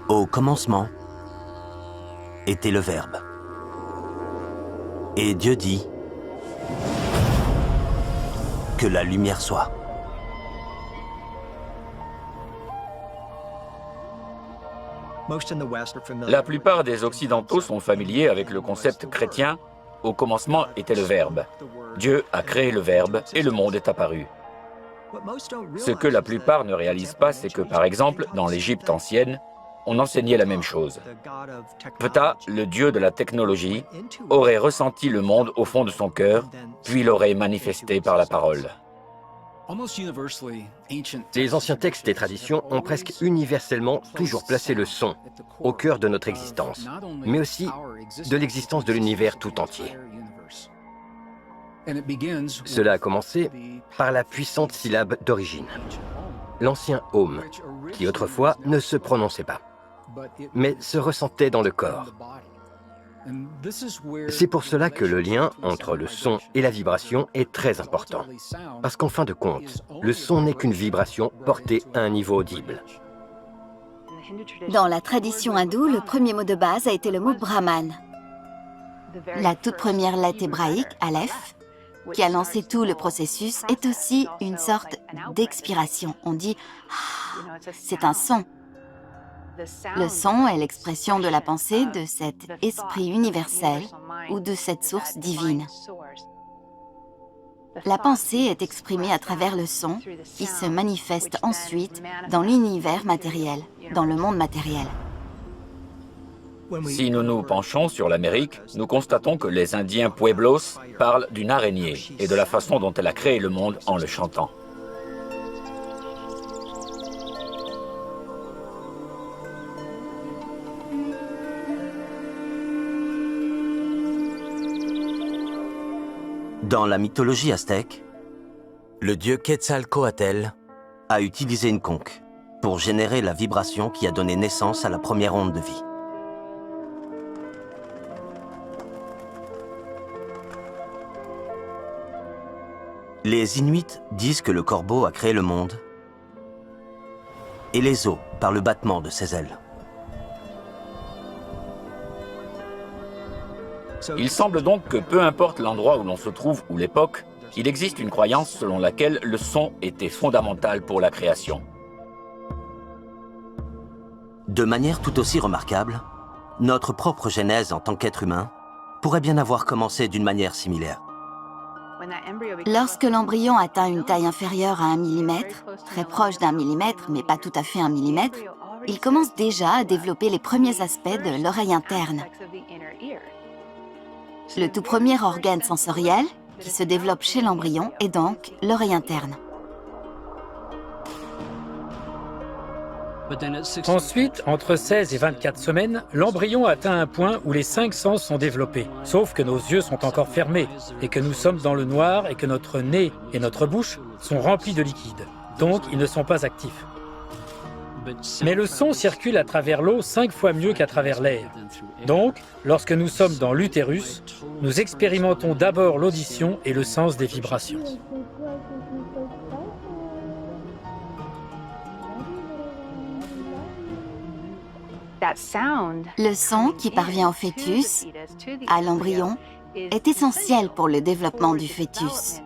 Au commencement était le Verbe. Et Dieu dit que la lumière soit. La plupart des Occidentaux sont familiers avec le concept chrétien « Au commencement était le Verbe ». Dieu a créé le Verbe et le monde est apparu. Ce que la plupart ne réalisent pas, c'est que, par exemple, dans l'Égypte ancienne, on enseignait la même chose. Ptah, le dieu de la technologie, aurait ressenti le monde au fond de son cœur, puis l'aurait manifesté par la parole. Les anciens textes et traditions ont presque universellement toujours placé le son au cœur de notre existence, mais aussi de l'existence de l'univers tout entier. Cela a commencé par la puissante syllabe d'origine, l'ancien « Om », qui autrefois ne se prononçait pas, mais se ressentait dans le corps. C'est pour cela que le lien entre le son et la vibration est très important, parce qu'en fin de compte, le son n'est qu'une vibration portée à un niveau audible. Dans la tradition hindoue, le premier mot de base a été le mot Brahman. La toute première lettre hébraïque, Aleph, qui a lancé tout le processus, est aussi une sorte d'expiration. On dit ah, c'est un son. Le son est l'expression de la pensée de cet esprit universel ou de cette source divine. La pensée est exprimée à travers le son qui se manifeste ensuite dans l'univers matériel, dans le monde matériel. Si nous nous penchons sur l'Amérique, nous constatons que les Indiens Pueblos parlent d'une araignée et de la façon dont elle a créé le monde en le chantant. Dans la mythologie aztèque, le dieu Quetzalcoatl a utilisé une conque pour générer la vibration qui a donné naissance à la première onde de vie. Les Inuits disent que le corbeau a créé le monde et les eaux par le battement de ses ailes. Il semble donc que peu importe l'endroit où l'on se trouve ou l'époque, il existe une croyance selon laquelle le son était fondamental pour la création. De manière tout aussi remarquable, notre propre genèse en tant qu'être humain pourrait bien avoir commencé d'une manière similaire. Lorsque l'embryon atteint une taille inférieure à 1 millimètre, très proche d'1 millimètre, mais pas tout à fait 1 millimètre, il commence déjà à développer les premiers aspects de l'oreille interne. Le tout premier organe sensoriel qui se développe chez l'embryon est donc l'oreille interne. Ensuite, entre 16 et 24 semaines, l'embryon atteint un point où les 5 sens sont développés. Sauf que nos yeux sont encore fermés et que nous sommes dans le noir et que notre nez et notre bouche sont remplis de liquide. Donc, ils ne sont pas actifs. Mais le son circule à travers l'eau 5 fois mieux qu'à travers l'air. Donc, lorsque nous sommes dans l'utérus, nous expérimentons d'abord l'audition et le sens des vibrations. Le son qui parvient au fœtus, à l'embryon, est essentiel pour le développement du fœtus.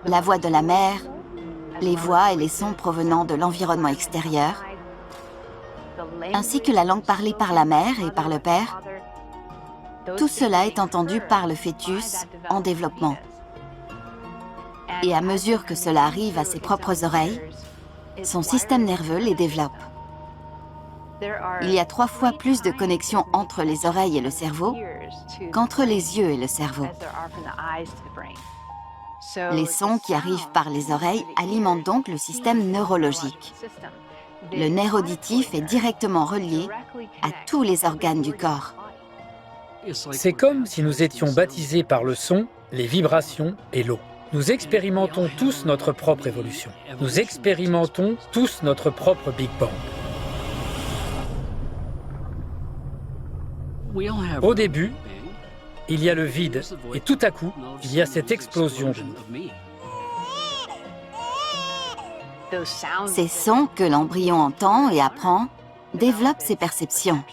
La voix de la mère, les voix et les sons provenant de l'environnement extérieur, ainsi que la langue parlée par la mère et par le père, tout cela est entendu par le fœtus en développement. Et à mesure que cela arrive à ses propres oreilles, son système nerveux les développe. Il y a 3 fois plus de connexions entre les oreilles et le cerveau qu'entre les yeux et le cerveau. Les sons qui arrivent par les oreilles alimentent donc le système neurologique. Le nerf auditif est directement relié à tous les organes du corps. C'est comme si nous étions baptisés par le son, les vibrations et l'eau. Nous expérimentons tous notre propre évolution. Nous expérimentons tous notre propre Big Bang. Au début, il y a le vide, et tout à coup, il y a cette explosion de nous. Ces sons que l'embryon entend et apprend développe ses perceptions.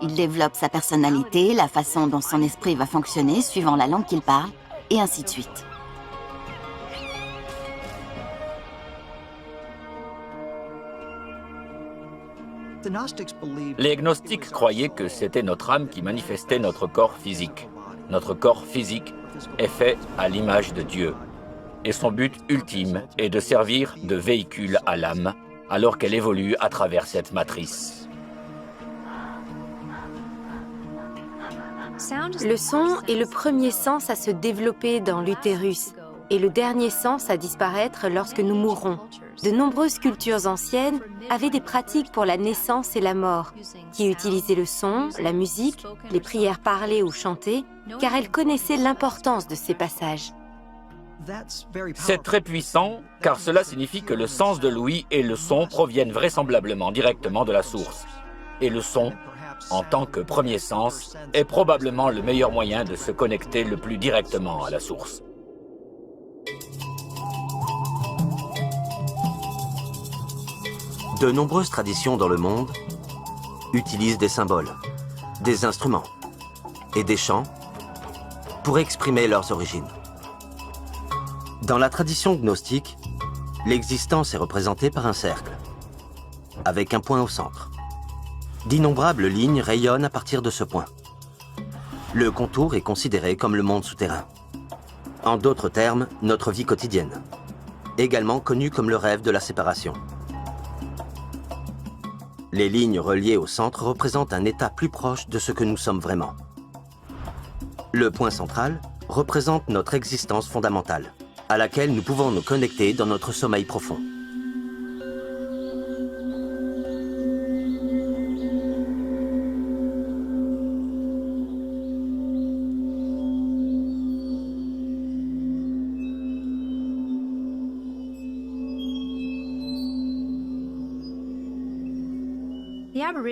Il développe sa personnalité, la façon dont son esprit va fonctionner suivant la langue qu'il parle, et ainsi de suite. Les gnostiques croyaient que c'était notre âme qui manifestait notre corps physique. Notre corps physique est fait à l'image de Dieu. Et son but ultime est de servir de véhicule à l'âme, alors qu'elle évolue à travers cette matrice. Le son est le premier sens à se développer dans l'utérus et le dernier sens à disparaître lorsque nous mourrons. De nombreuses cultures anciennes avaient des pratiques pour la naissance et la mort, qui utilisaient le son, la musique, les prières parlées ou chantées, car elles connaissaient l'importance de ces passages. C'est très puissant, car cela signifie que le sens de l'ouïe et le son proviennent vraisemblablement directement de la source. Et le son, en tant que premier sens, est probablement le meilleur moyen de se connecter le plus directement à la source. De nombreuses traditions dans le monde utilisent des symboles, des instruments et des chants pour exprimer leurs origines. Dans la tradition gnostique, l'existence est représentée par un cercle, avec un point au centre. D'innombrables lignes rayonnent à partir de ce point. Le contour est considéré comme le monde souterrain. En d'autres termes, notre vie quotidienne, également connue comme le rêve de la séparation. Les lignes reliées au centre représentent un état plus proche de ce que nous sommes vraiment. Le point central représente notre existence fondamentale, à laquelle nous pouvons nous connecter dans notre sommeil profond.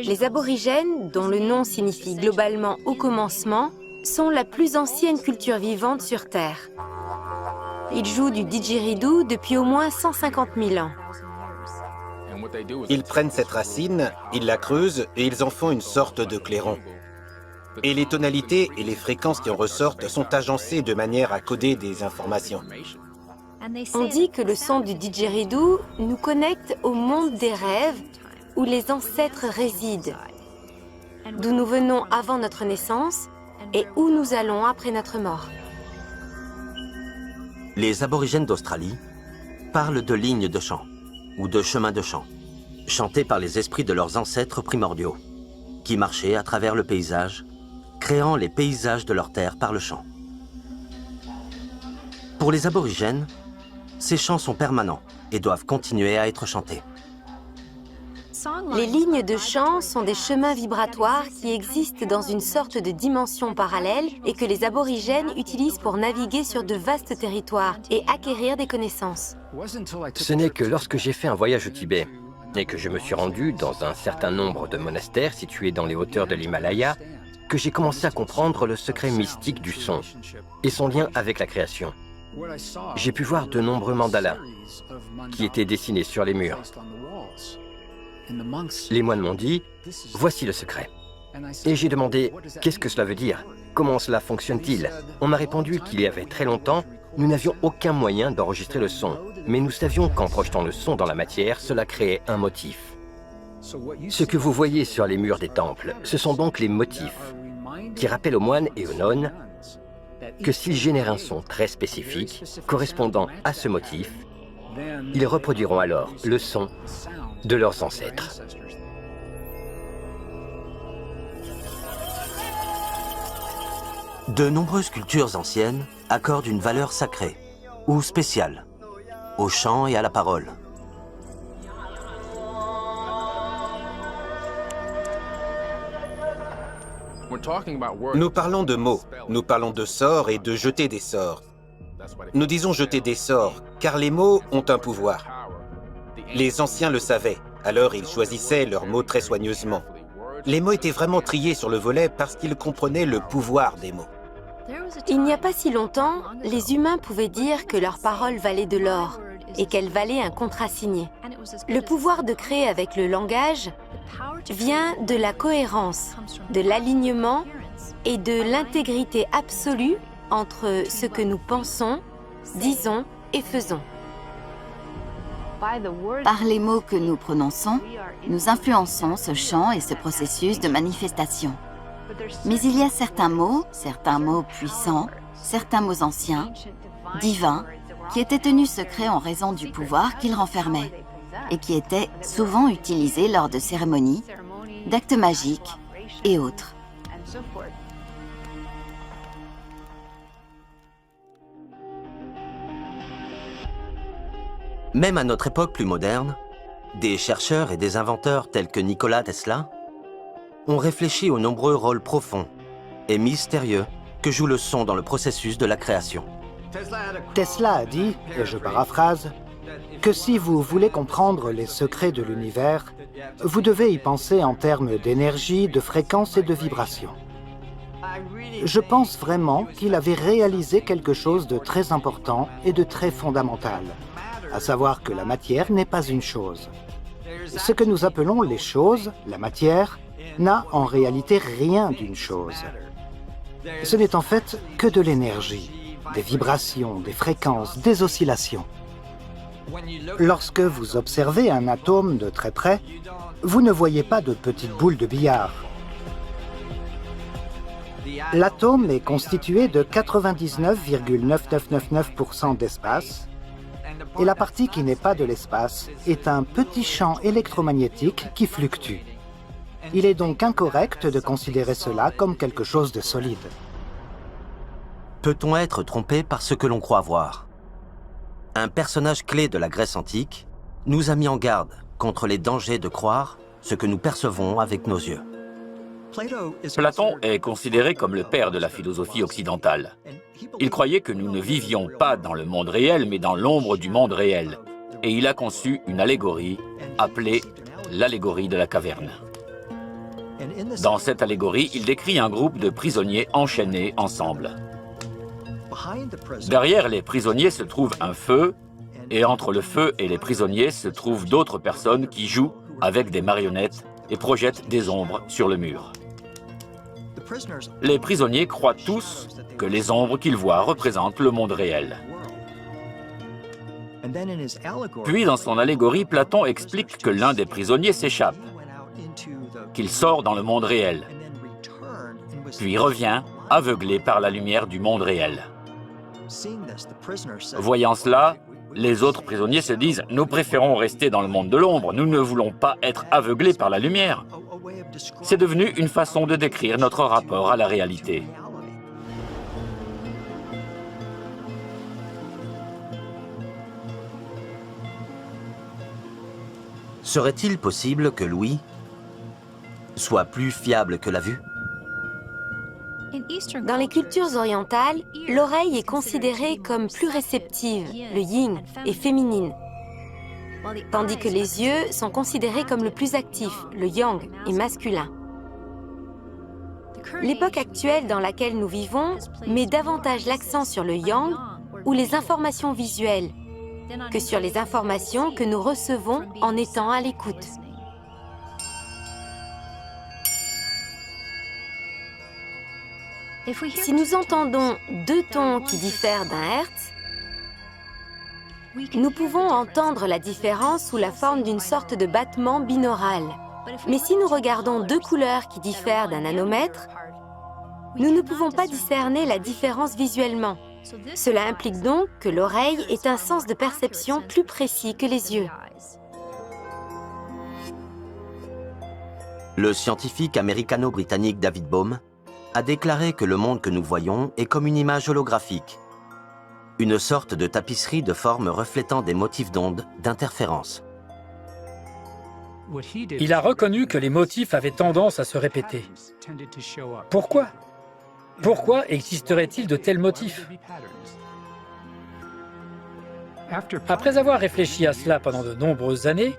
Les aborigènes, dont le nom signifie globalement « au commencement », sont la plus ancienne culture vivante sur Terre. Ils jouent du didgeridoo depuis au moins 150 000 ans. Ils prennent cette racine, ils la creusent et ils en font une sorte de clairon. Et les tonalités et les fréquences qui en ressortent sont agencées de manière à coder des informations. On dit que le son du didgeridoo nous connecte au monde des rêves où les ancêtres résident, d'où nous venons avant notre naissance et où nous allons après notre mort. Les aborigènes d'Australie parlent de lignes de chant ou de chemins de chant, chantés par les esprits de leurs ancêtres primordiaux, qui marchaient à travers le paysage, créant les paysages de leur terre par le chant. Pour les aborigènes, ces chants sont permanents et doivent continuer à être chantés. Les lignes de chant sont des chemins vibratoires qui existent dans une sorte de dimension parallèle et que les aborigènes utilisent pour naviguer sur de vastes territoires et acquérir des connaissances. Ce n'est que lorsque j'ai fait un voyage au Tibet et que je me suis rendu dans un certain nombre de monastères situés dans les hauteurs de l'Himalaya que j'ai commencé à comprendre le secret mystique du son et son lien avec la création. J'ai pu voir de nombreux mandalas qui étaient dessinés sur les murs. Les moines m'ont dit « Voici le secret ». Et j'ai demandé « Qu'est-ce que cela veut dire? Comment cela fonctionne-t-il » On m'a répondu qu'il y avait très longtemps, nous n'avions aucun moyen d'enregistrer le son, mais nous savions qu'en projetant le son dans la matière, cela créait un motif. Ce que vous voyez sur les murs des temples, ce sont donc les motifs qui rappellent aux moines et aux nonnes que s'ils génèrent un son très spécifique, correspondant à ce motif, ils reproduiront alors le son de leurs ancêtres. De nombreuses cultures anciennes accordent une valeur sacrée ou spéciale au chant et à la parole. Nous parlons de mots, nous parlons de sorts et de jeter des sorts. Nous disons jeter des sorts, car les mots ont un pouvoir. Les anciens le savaient, alors ils choisissaient leurs mots très soigneusement. Les mots étaient vraiment triés sur le volet parce qu'ils comprenaient le pouvoir des mots. Il n'y a pas si longtemps, les humains pouvaient dire que leurs paroles valaient de l'or. et qu'elle valait un contrat signé. Le pouvoir de créer avec le langage vient de la cohérence, de l'alignement et de l'intégrité absolue entre ce que nous pensons, disons et faisons. Par les mots que nous prononçons, nous influençons ce champ et ce processus de manifestation. Mais il y a certains mots puissants, certains mots anciens, divins, qui étaient tenus secrets en raison du pouvoir qu'ils renfermaient et qui étaient souvent utilisés lors de cérémonies, d'actes magiques et autres. Même à notre époque plus moderne, des chercheurs et des inventeurs tels que Nikola Tesla ont réfléchi aux nombreux rôles profonds et mystérieux que joue le son dans le processus de la création. Tesla a dit, et je paraphrase, que si vous voulez comprendre les secrets de l'univers, vous devez y penser en termes d'énergie, de fréquence et de vibration. Je pense vraiment qu'il avait réalisé quelque chose de très important et de très fondamental, à savoir que la matière n'est pas une chose. Ce que nous appelons les choses, la matière, n'a en réalité rien d'une chose. Ce n'est en fait que de l'énergie, des vibrations, des fréquences, des oscillations. Lorsque vous observez un atome de très près, vous ne voyez pas de petites boules de billard. L'atome est constitué de 99,9999% d'espace, et la partie qui n'est pas de l'espace est un petit champ électromagnétique qui fluctue. Il est donc incorrect de considérer cela comme quelque chose de solide. Peut-on être trompé par ce que l'on croit voir? Un personnage clé de la Grèce antique nous a mis en garde contre les dangers de croire ce que nous percevons avec nos yeux. Platon est considéré comme le père de la philosophie occidentale. Il croyait que nous ne vivions pas dans le monde réel, mais dans l'ombre du monde réel. Et il a conçu une allégorie appelée l'allégorie de la caverne. Dans cette allégorie, il décrit un groupe de prisonniers enchaînés ensemble. Derrière les prisonniers se trouve un feu, et entre le feu et les prisonniers se trouvent d'autres personnes qui jouent avec des marionnettes et projettent des ombres sur le mur. Les prisonniers croient tous que les ombres qu'ils voient représentent le monde réel. Puis, dans son allégorie, Platon explique que l'un des prisonniers s'échappe, qu'il sort dans le monde réel, puis revient aveuglé par la lumière du monde réel. Voyant cela, les autres prisonniers se disent « Nous préférons rester dans le monde de l'ombre, nous ne voulons pas être aveuglés par la lumière ». C'est devenu une façon de décrire notre rapport à la réalité. Serait-il possible que l'ouïe soit plus fiable que la vue? Dans les cultures orientales, l'oreille est considérée comme plus réceptive, le yin, et féminine, tandis que les yeux sont considérés comme le plus actif, le yang, et masculin. L'époque actuelle dans laquelle nous vivons met davantage l'accent sur le yang, ou les informations visuelles, que sur les informations que nous recevons en étant à l'écoute. Si nous entendons deux tons qui diffèrent d'un hertz, nous pouvons entendre la différence sous la forme d'une sorte de battement binaural. Mais si nous regardons deux couleurs qui diffèrent d'un nanomètre, nous ne pouvons pas discerner la différence visuellement. Cela implique donc que l'oreille est un sens de perception plus précis que les yeux. Le scientifique américano-britannique David Bohm a déclaré que le monde que nous voyons est comme une image holographique, une sorte de tapisserie de forme reflétant des motifs d'ondes d'interférence. Il a reconnu que les motifs avaient tendance à se répéter. Pourquoi? Pourquoi existerait-il de tels motifs? Après avoir réfléchi à cela pendant de nombreuses années,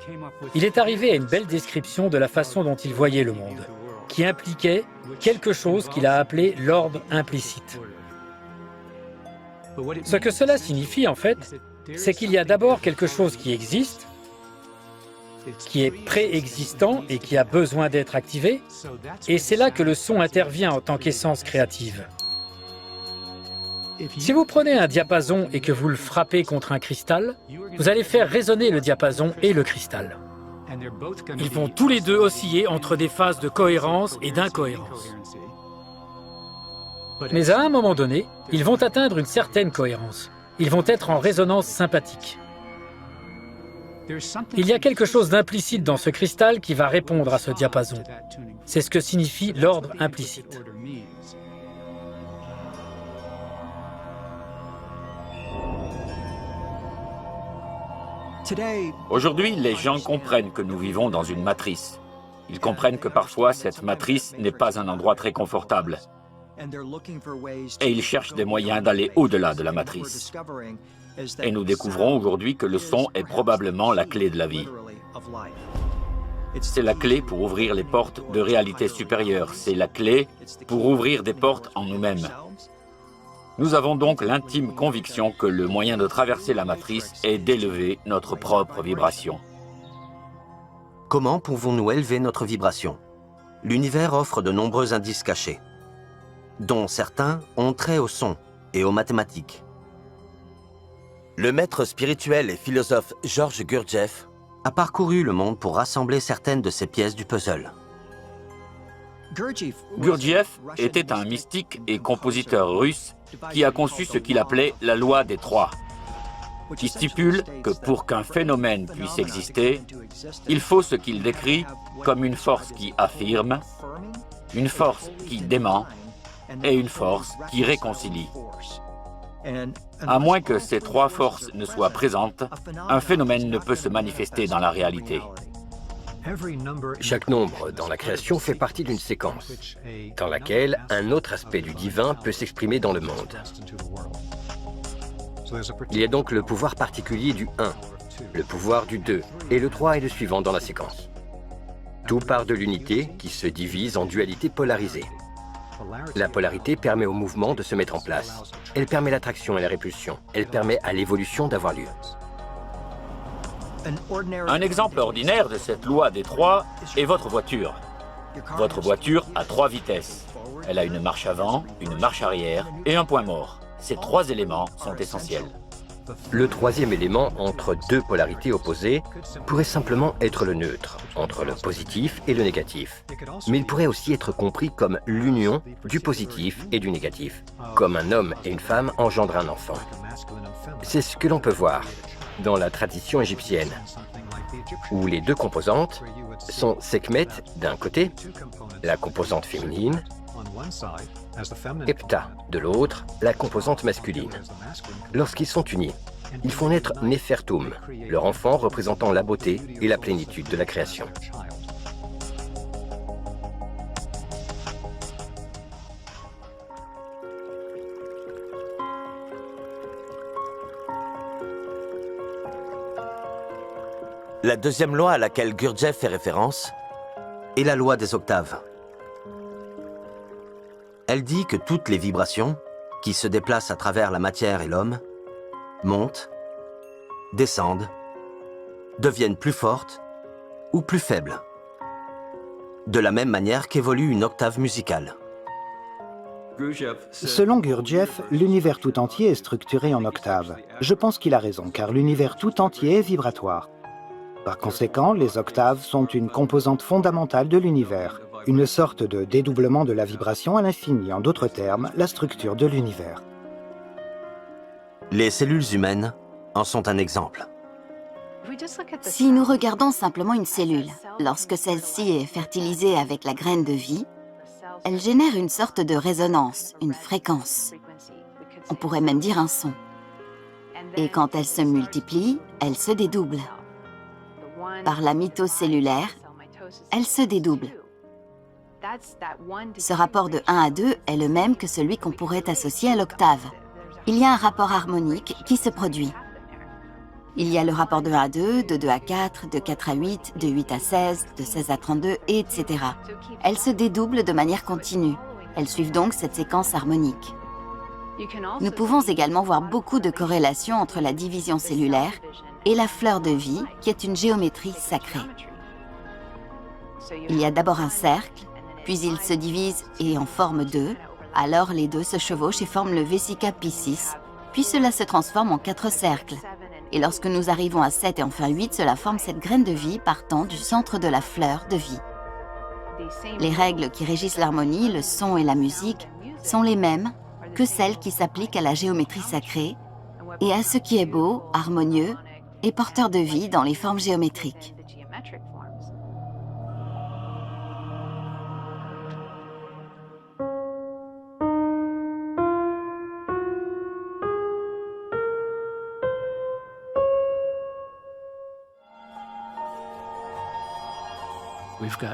il est arrivé à une belle description de la façon dont il voyait le monde, qui impliquait quelque chose qu'il a appelé l'ordre implicite. Ce que cela signifie, en fait, c'est qu'il y a d'abord quelque chose qui existe, qui est préexistant et qui a besoin d'être activé, et c'est là que le son intervient en tant qu'essence créative. Si vous prenez un diapason et que vous le frappez contre un cristal, vous allez faire résonner le diapason et le cristal. Ils vont tous les deux osciller entre des phases de cohérence et d'incohérence. Mais à un moment donné, ils vont atteindre une certaine cohérence. Ils vont être en résonance sympathique. Il y a quelque chose d'implicite dans ce cristal qui va répondre à ce diapason. C'est ce que signifie l'ordre implicite. Aujourd'hui, les gens comprennent que nous vivons dans une matrice. Ils comprennent que parfois, cette matrice n'est pas un endroit très confortable. Et ils cherchent des moyens d'aller au-delà de la matrice. Et nous découvrons aujourd'hui que le son est probablement la clé de la vie. C'est la clé pour ouvrir les portes de réalité supérieure. C'est la clé pour ouvrir des portes en nous-mêmes. Nous avons donc l'intime conviction que le moyen de traverser la matrice est d'élever notre propre vibration. Comment pouvons-nous élever notre vibration? L'univers offre de nombreux indices cachés, dont certains ont trait au son et aux mathématiques. Le maître spirituel et philosophe Georges Gurdjieff a parcouru le monde pour rassembler certaines de ces pièces du puzzle. Gurdjieff était un mystique et compositeur russe qui a conçu ce qu'il appelait la loi des trois, qui stipule que pour qu'un phénomène puisse exister, il faut ce qu'il décrit comme une force qui affirme, une force qui dément et une force qui réconcilie. À moins que ces trois forces ne soient présentes, un phénomène ne peut se manifester dans la réalité. Chaque nombre dans la création fait partie d'une séquence, dans laquelle un autre aspect du divin peut s'exprimer dans le monde. Il y a donc le pouvoir particulier du 1, le pouvoir du 2, et le 3 est le suivant dans la séquence. Tout part de l'unité qui se divise en dualité polarisée. La polarité permet au mouvement de se mettre en place. Elle permet l'attraction et la répulsion. Elle permet à l'évolution d'avoir lieu. Un exemple ordinaire de cette loi des trois est votre voiture. Votre voiture a 3 vitesses. Elle a une marche avant, une marche arrière et un point mort. Ces 3 éléments sont essentiels. Le troisième élément entre deux polarités opposées pourrait simplement être le neutre, entre le positif et le négatif. Mais il pourrait aussi être compris comme l'union du positif et du négatif, comme un homme et une femme engendrent un enfant. C'est ce que l'on peut voir dans la tradition égyptienne, où les deux composantes sont Sekhmet d'un côté, la composante féminine, et Ptah de l'autre, la composante masculine. Lorsqu'ils sont unis, ils font naître Nefertum, leur enfant représentant la beauté et la plénitude de la création. La deuxième loi à laquelle Gurdjieff fait référence est la loi des octaves. Elle dit que toutes les vibrations, qui se déplacent à travers la matière et l'homme, montent, descendent, deviennent plus fortes ou plus faibles, de la même manière qu'évolue une octave musicale. Selon Gurdjieff, l'univers tout entier est structuré en octaves. Je pense qu'il a raison, car l'univers tout entier est vibratoire. Par conséquent, les octaves sont une composante fondamentale de l'univers, une sorte de dédoublement de la vibration à l'infini, en d'autres termes, la structure de l'univers. Les cellules humaines en sont un exemple. Si nous regardons simplement une cellule, lorsque celle-ci est fertilisée avec la graine de vie, elle génère une sorte de résonance, une fréquence. On pourrait même dire un son. Et quand elle se multiplie, elle se dédouble. Par la mitose cellulaire, elle se dédouble. Ce rapport de 1 à 2 est le même que celui qu'on pourrait associer à l'octave. Il y a un rapport harmonique qui se produit. Il y a le rapport de 1 à 2, de 2 à 4, de 4 à 8, de 8 à 16, de 16 à 32, etc. Elles se dédoublent de manière continue. Elles suivent donc cette séquence harmonique. Nous pouvons également voir beaucoup de corrélations entre la division cellulaire et la fleur de vie, qui est une géométrie sacrée. Il y a d'abord un cercle, puis il se divise et en forme 2, alors les deux se chevauchent et forment le Vesica Piscis, puis cela se transforme en 4 cercles. Et lorsque nous arrivons à 7 et enfin 8, cela forme cette graine de vie partant du centre de la fleur de vie. Les règles qui régissent l'harmonie, le son et la musique sont les mêmes que celles qui s'appliquent à la géométrie sacrée et à ce qui est beau, harmonieux et porteur de vie dans les formes géométriques.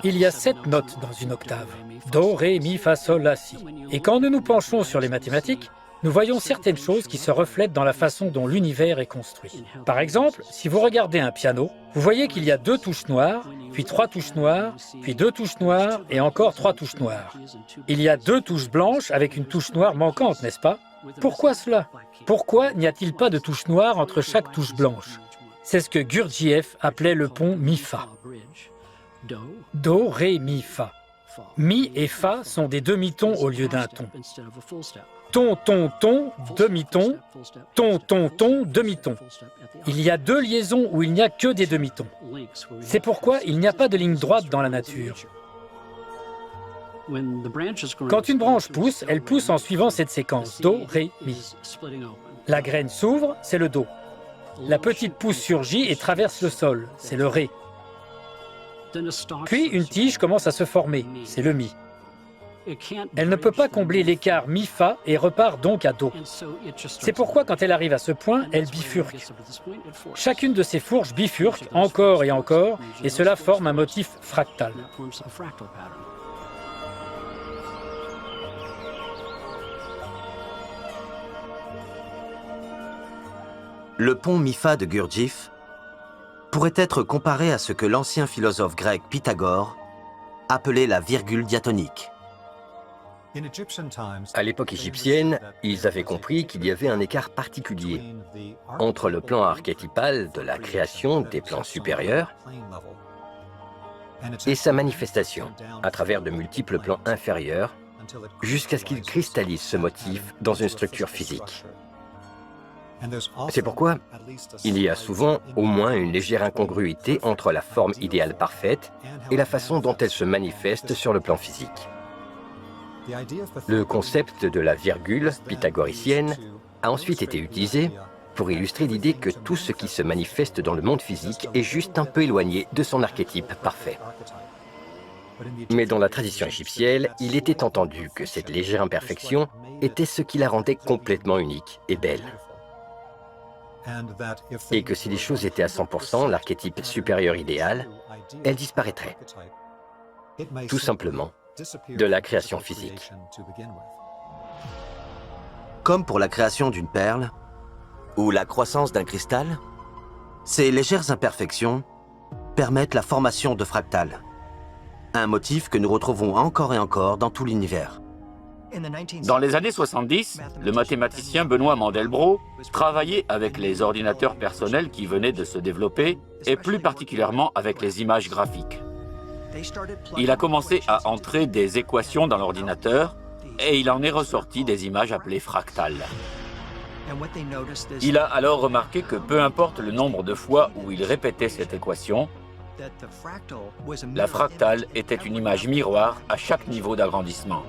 Il y a 7 notes dans une octave. Do, Ré, Mi, Fa, Sol, La, Si. Et quand nous nous penchons sur les mathématiques, nous voyons certaines choses qui se reflètent dans la façon dont l'univers est construit. Par exemple, si vous regardez un piano, vous voyez qu'il y a 2 touches noires, puis 3 touches noires, puis 2 touches noires et encore 3 touches noires. Il y a 2 touches blanches avec une touche noire manquante, n'est-ce pas? Pourquoi cela? Pourquoi n'y a-t-il pas de touche noire entre chaque touche blanche? C'est ce que Gurdjieff appelait le pont Mi-Fa. Do, Ré, Mi, Fa. Mi et Fa sont des demi-tons au lieu d'un ton. Ton, ton, ton, demi-ton. Ton, ton, ton, demi-ton. Il y a 2 liaisons où il n'y a que des demi-tons. C'est pourquoi il n'y a pas de ligne droite dans la nature. Quand une branche pousse, elle pousse en suivant cette séquence. Do, Ré, Mi. La graine s'ouvre, c'est le Do. La petite pousse surgit et traverse le sol, c'est le Ré. Puis une tige commence à se former, c'est le Mi. Elle ne peut pas combler l'écart Mi-Fa et repart donc à Do. C'est pourquoi quand elle arrive à ce point, elle bifurque. Chacune de ces fourches bifurque encore et encore, et cela forme un motif fractal. Le pont Mi-Fa de Gurdjieff pourrait être comparé à ce que l'ancien philosophe grec Pythagore appelait la virgule diatonique. À l'époque égyptienne, ils avaient compris qu'il y avait un écart particulier entre le plan archétypal de la création des plans supérieurs et sa manifestation à travers de multiples plans inférieurs jusqu'à ce qu'il cristallise ce motif dans une structure physique. C'est pourquoi il y a souvent au moins une légère incongruité entre la forme idéale parfaite et la façon dont elle se manifeste sur le plan physique. Le concept de la virgule pythagoricienne a ensuite été utilisé pour illustrer l'idée que tout ce qui se manifeste dans le monde physique est juste un peu éloigné de son archétype parfait. Mais dans la tradition égyptienne, il était entendu que cette légère imperfection était ce qui la rendait complètement unique et belle. Et que si les choses étaient à 100% l'archétype supérieur idéal, elles disparaîtraient. Tout simplement de la création physique. Comme pour la création d'une perle ou la croissance d'un cristal, ces légères imperfections permettent la formation de fractales, un motif que nous retrouvons encore et encore dans tout l'univers. Dans les années 70, le mathématicien Benoît Mandelbrot travaillait avec les ordinateurs personnels qui venaient de se développer et plus particulièrement avec les images graphiques. Il a commencé à entrer des équations dans l'ordinateur et il en est ressorti des images appelées fractales. Il a alors remarqué que peu importe le nombre de fois où il répétait cette équation, la fractale était une image miroir à chaque niveau d'agrandissement.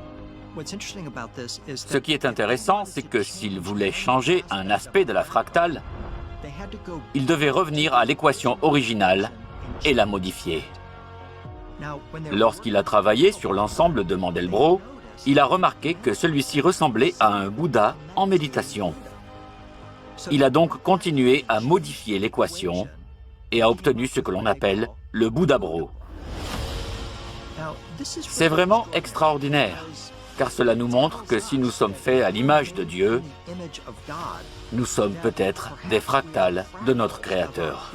Ce qui est intéressant, c'est que s'il voulait changer un aspect de la fractale, il devait revenir à l'équation originale et la modifier. Lorsqu'il a travaillé sur l'ensemble de Mandelbrot, il a remarqué que celui-ci ressemblait à un Bouddha en méditation. Il a donc continué à modifier l'équation et a obtenu ce que l'on appelle le Bouddha-bro. C'est vraiment extraordinaire, car cela nous montre que si nous sommes faits à l'image de Dieu, nous sommes peut-être des fractales de notre Créateur.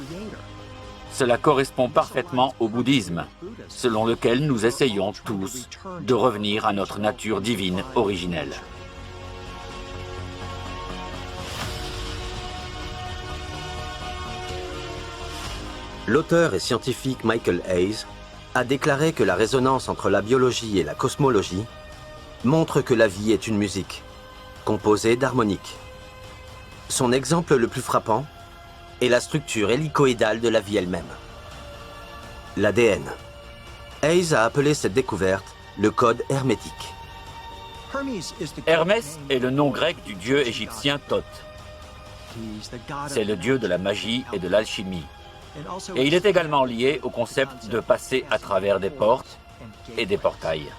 Cela correspond parfaitement au bouddhisme, selon lequel nous essayons tous de revenir à notre nature divine originelle. L'auteur et scientifique Michael Hayes a déclaré que la résonance entre la biologie et la cosmologie montre que la vie est une musique, composée d'harmoniques. Son exemple le plus frappant est la structure hélicoïdale de la vie elle-même. L'ADN. Hayes a appelé cette découverte le code hermétique. Hermès est le nom grec du dieu égyptien Thoth. C'est le dieu de la magie et de l'alchimie. Et il est également lié au concept de passer à travers des portes et des portails.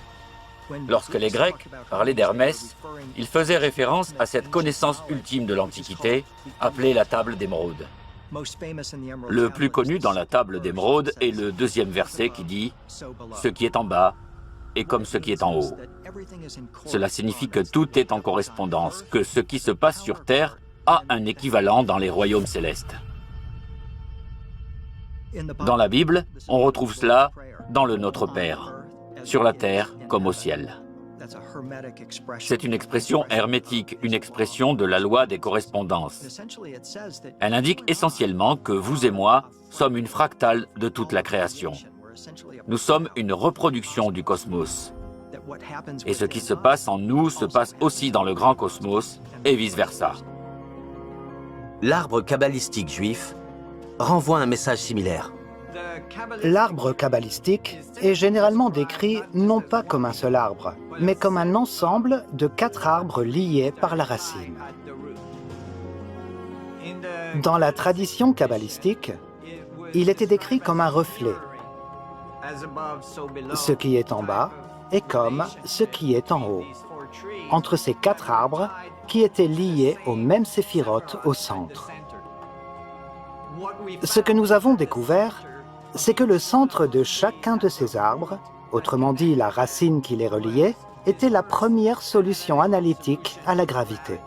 Lorsque les Grecs parlaient d'Hermès, ils faisaient référence à cette connaissance ultime de l'Antiquité, appelée la table d'émeraude. Le plus connu dans la table d'émeraude est le 2e verset qui dit « Ce qui est en bas est comme ce qui est en haut ». Cela signifie que tout est en correspondance, que ce qui se passe sur Terre a un équivalent dans les royaumes célestes. Dans la Bible, on retrouve cela dans le Notre Père, sur la terre comme au ciel. C'est une expression hermétique, une expression de la loi des correspondances. Elle indique essentiellement que vous et moi sommes une fractale de toute la création. Nous sommes une reproduction du cosmos. Et ce qui se passe en nous se passe aussi dans le grand cosmos, et vice-versa. L'arbre kabbalistique juif renvoie un message similaire. L'arbre kabbalistique est généralement décrit non pas comme un seul arbre, mais comme un ensemble de 4 arbres liés par la racine. Dans la tradition kabbalistique, il était décrit comme un reflet. Ce qui est en bas est comme ce qui est en haut, entre ces 4 arbres qui étaient liés au même séphirote au centre. Ce que nous avons découvert, c'est que le centre de chacun de ces arbres, autrement dit la racine qui les reliait, était la première solution analytique à la gravité.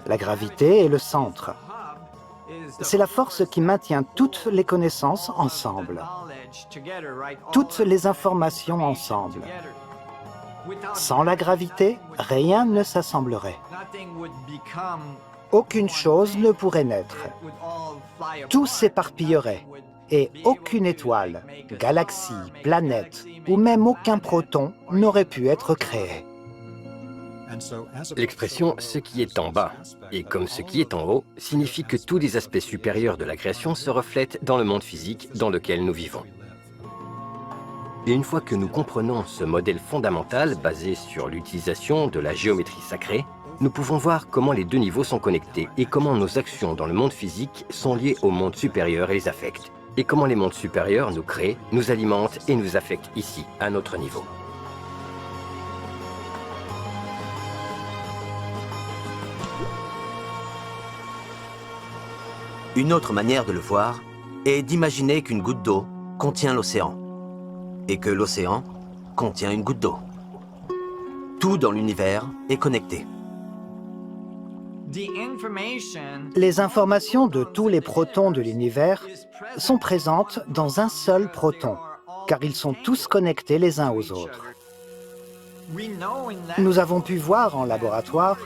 La gravité est le centre. C'est la force qui maintient toutes les connaissances ensemble, toutes les informations ensemble. Sans la gravité, rien ne s'assemblerait. Aucune chose ne pourrait naître. Tout s'éparpillerait et aucune étoile, galaxie, planète ou même aucun proton n'aurait pu être créé. L'expression « ce qui est en bas » et comme ce qui est en haut signifie que tous les aspects supérieurs de la création se reflètent dans le monde physique dans lequel nous vivons. Et une fois que nous comprenons ce modèle fondamental basé sur l'utilisation de la géométrie sacrée, nous pouvons voir comment les deux niveaux sont connectés et comment nos actions dans le monde physique sont liées au monde supérieur et les affectent, et comment les mondes supérieurs nous créent, nous alimentent et nous affectent ici, à notre niveau. Une autre manière de le voir est d'imaginer qu'une goutte d'eau contient l'océan et que l'océan contient une goutte d'eau. Tout dans l'univers est connecté. Les informations de tous les protons de l'univers sont présentes dans un seul proton, car ils sont tous connectés les uns aux autres. Nous avons pu voir en laboratoire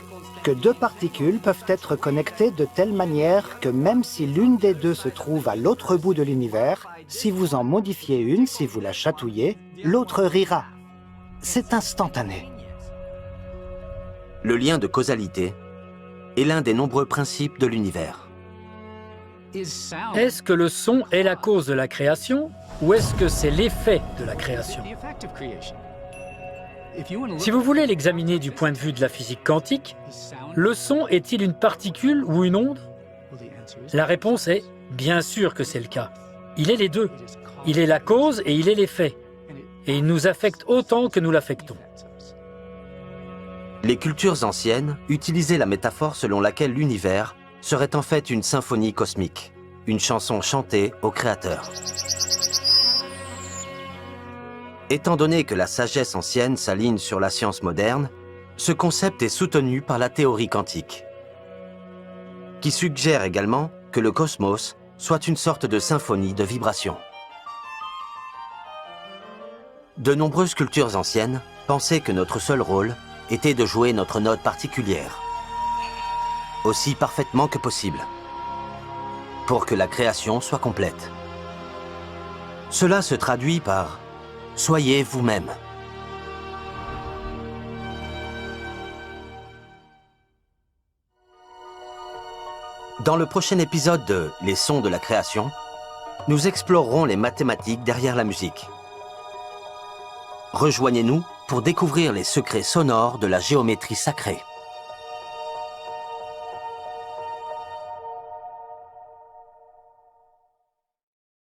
que 2 particules peuvent être connectées de telle manière que même si l'une des 2 se trouve à l'autre bout de l'univers, si vous en modifiez une, si vous la chatouillez, l'autre rira. C'est instantané. Le lien de causalité est l'un des nombreux principes de l'univers. Est-ce que le son est la cause de la création ou est-ce que c'est l'effet de la création? Si vous voulez l'examiner du point de vue de la physique quantique, le son est-il une particule ou une onde? La réponse est bien sûr que c'est le cas. Il est les deux. Il est la cause et il est l'effet. Et il nous affecte autant que nous l'affectons. Les cultures anciennes utilisaient la métaphore selon laquelle l'univers serait en fait une symphonie cosmique, une chanson chantée au Créateur. Étant donné que la sagesse ancienne s'aligne sur la science moderne, ce concept est soutenu par la théorie quantique, qui suggère également que le cosmos soit une sorte de symphonie de vibrations. De nombreuses cultures anciennes pensaient que notre seul rôle était de jouer notre note particulière, aussi parfaitement que possible. pour que la création soit complète. Cela se traduit par « Soyez vous-même ». Dans le prochain épisode de « Les sons de la création », nous explorerons les mathématiques derrière la musique. Rejoignez-nous pour découvrir les secrets sonores de la géométrie sacrée.